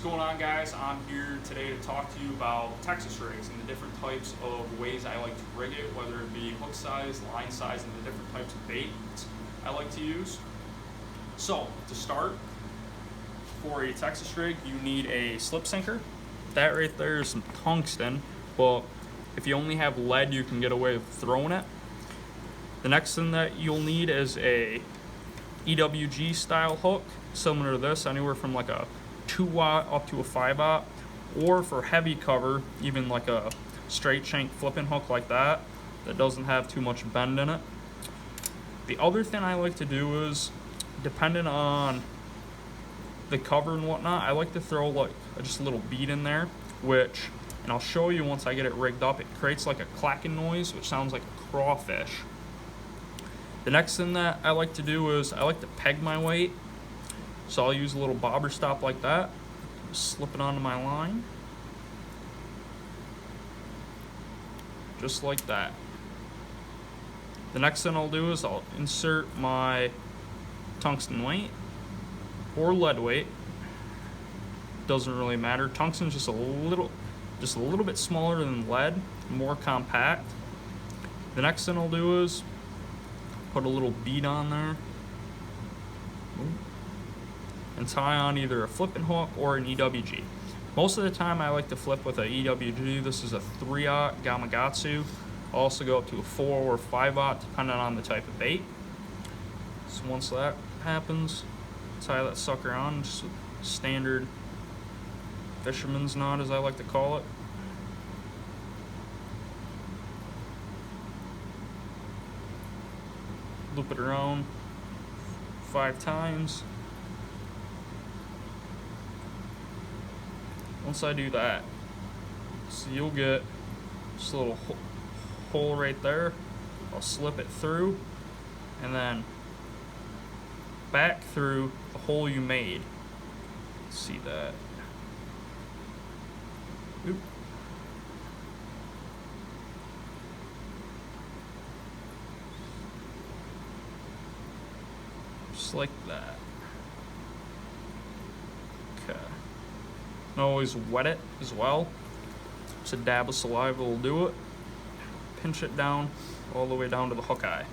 going on, guys? I'm here today to talk to you about Texas rigs and the different types of ways I like to rig it, whether it be hook size, line size, and the different types of baits I like to use. So, to start, for a Texas rig, you need a slip sinker. That right there is some tungsten, but if you only have lead, you can get away with throwing it. The next thing that you'll need is a EWG style hook, similar to this, anywhere from like a 2-aught up to a 5-aught, or for heavy cover, even like a straight shank flipping hook like that doesn't have too much bend in it. The other thing I like to do is, depending on the cover and whatnot, I like to throw like just a little bead in there, which, and I'll show you once I get it rigged up, it creates like a clacking noise, which sounds like a crawfish. The next thing that I like to do is I like to peg my weight. So I'll use a little bobber stop like that, slip it onto my line, just like that. The next thing I'll do is I'll insert my tungsten weight or lead weight. Doesn't really matter. Tungsten's just a little bit smaller than lead, more compact. The next thing I'll do is put a little bead on there and tie on either a flipping hook or an EWG. Most of the time I like to flip with an EWG. This is a 3-aught Gamakatsu. I'll also go up to a 4 or 5-aught depending on the type of bait. So once that happens, tie that sucker on, just a standard fisherman's knot as I like to call it. Loop it around 5 times. Once I do that, so you'll get just a little hole right there. I'll slip it through and then back through the hole you made. See that? Oop. Just like that. Okay. And always wet it as well. Just a dab of saliva will do it. Pinch it down all the way down to the hook eye.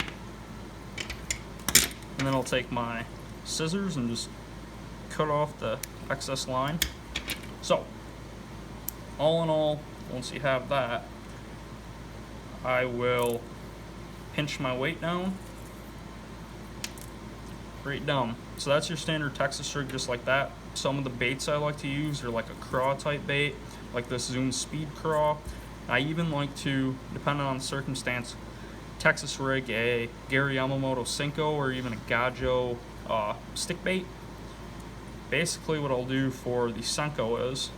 And then I'll take my scissors and just cut off the excess line. So, all in all, once you have that, I will pinch my weight down, right down. So that's your standard Texas rig, just like that. Some of the baits I like to use are like a craw type bait, like this Zoom Speed Craw. I even like to, depending on the circumstance, Texas rig a Gary Yamamoto Cinco or even a Gajo stick bait. Basically what I'll do for the Senko is,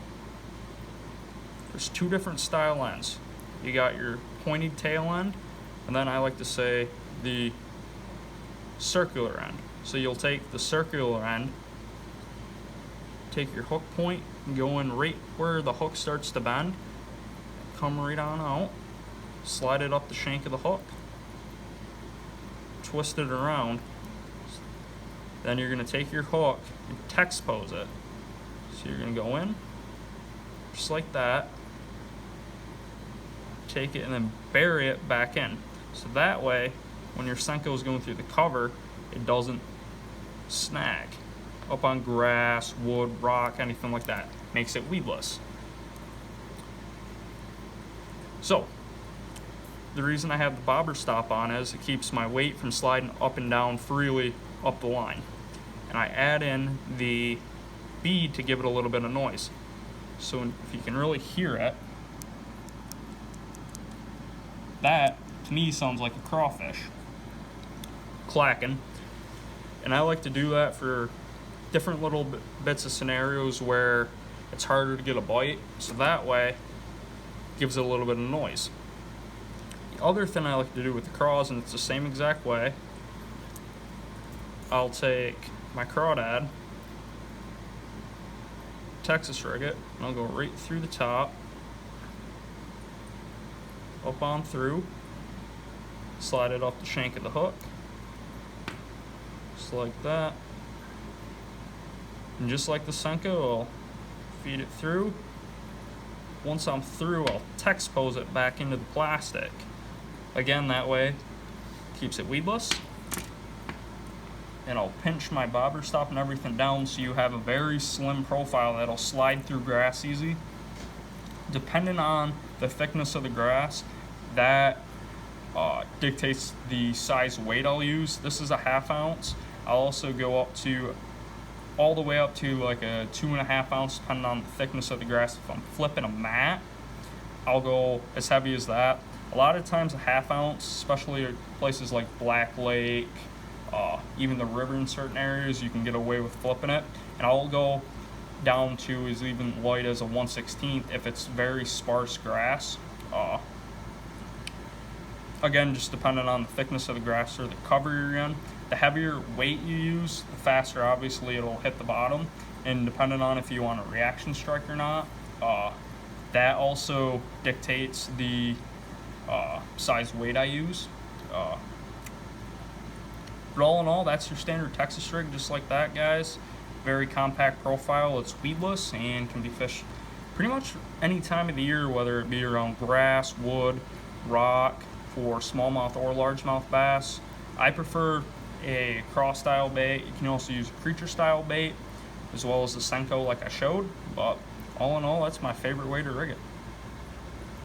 there's 2 different style ends. You got your pointed tail end, and then I like to say the circular end. So you'll take the circular end, take your hook point and go in right where the hook starts to bend, come right on out, slide it up the shank of the hook, twist it around. Then you're going to take your hook and tex pose it. So you're going to go in just like that, take it and then bury it back in. So that way when your Senko is going through the cover, it doesn't snag up on grass, wood, rock, anything like that. Makes it weedless. So the reason I have the bobber stop on is it keeps my weight from sliding up and down freely up the line. And I add in the bead to give it a little bit of noise. So if you can really hear it, that to me sounds like a crawfish clacking. And I like to do that for different little bits of scenarios where it's harder to get a bite, so that way it gives it a little bit of noise. The other thing I like to do with the craws, and it's the same exact way, I'll take my crawdad, Texas rig it, and I'll go right through the top, up on through, slide it off the shank of the hook, just like that. And just like the Senko, I'll feed it through. Once I'm through, I'll Texpose it back into the plastic. Again, that way, keeps it weedless. And I'll pinch my bobber stop and everything down so you have a very slim profile that'll slide through grass easy. Depending on the thickness of the grass, that dictates the size weight I'll use. This is a 1/2 ounce. I'll also go up to all the way up to like a 2.5 ounce, depending on the thickness of the grass. If I'm flipping a mat, I'll go as heavy as that. A lot of times a 1/2 ounce, especially at places like Black Lake, even the river in certain areas, you can get away with flipping it. And I'll go down to as even light as a 1/16 if it's very sparse grass. Again, just depending on the thickness of the grass or the cover you're in. The heavier weight you use, the faster obviously it'll hit the bottom. And depending on if you want a reaction strike or not, that also dictates the size weight I use. But all in all, that's your standard Texas rig, just like that, guys. Very compact profile. It's weedless and can be fished pretty much any time of the year, whether it be around grass, wood, rock, for smallmouth or largemouth bass. I prefer a craw style bait. You can also use a creature style bait as well as the Senko like I showed, but all in all, that's my favorite way to rig it.